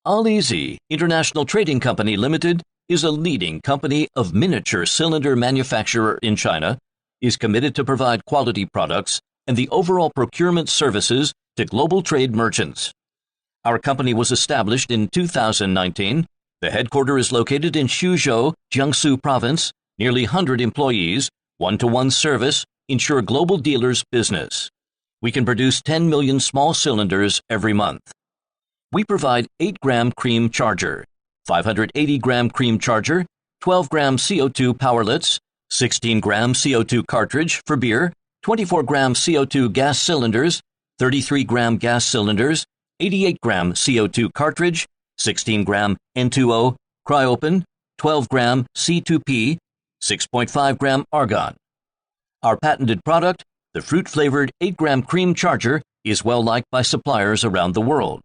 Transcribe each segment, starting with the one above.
Alizee International Trading Company Limited is a leading company of miniature cylinder manufacturer in China, is committed to provide quality products and the overall procurement services to global trade merchants. Our company was established in 2019. The headquarters is located in Suzhou, Jiangsu Province, nearly 100 employees, one-to-one service, ensure global dealers business. We can produce 10 million small cylinders every month. We provide 8-gram cream charger, 580-gram cream charger, 12-gram CO2 powerlets, 16-gram CO2 cartridge for beer, 24-gram CO2 gas cylinders, 33-gram gas cylinders, 88-gram CO2 cartridge, 16-gram N2O, cryopen, 12-gram C2P, 6.5-gram argon. Our patented product, the fruit-flavored 8-gram cream charger, is well liked by suppliers around the world.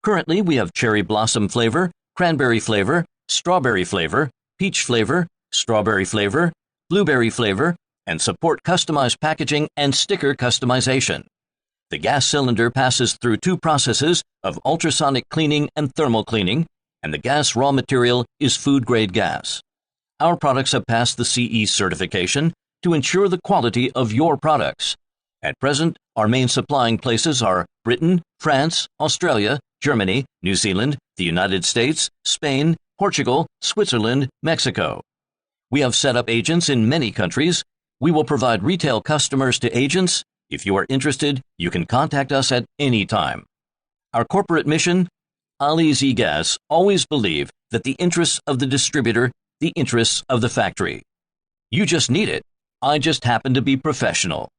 Currently, we have cherry blossom flavor, cranberry flavor, strawberry flavor, peach flavor, strawberry flavor, blueberry flavor, and support customized packaging and sticker customization. The gas cylinder passes through 2 processes of ultrasonic cleaning and thermal cleaning, and the gas raw material is food-grade gas. Our products have passed the CE certification to ensure the quality of your products. At present, our main supplying places are Britain, France, Australia, Germany, New Zealand, the United States, Spain, Portugal, Switzerland, Mexico. We have set up agents in many countries. We will provide retail customers to agents. If you are interested, you can contact us at any time. Our corporate mission: Alizee Gas always believe that the interests of the distributor, the interests of the factory. You just need it. I just happen to be professional.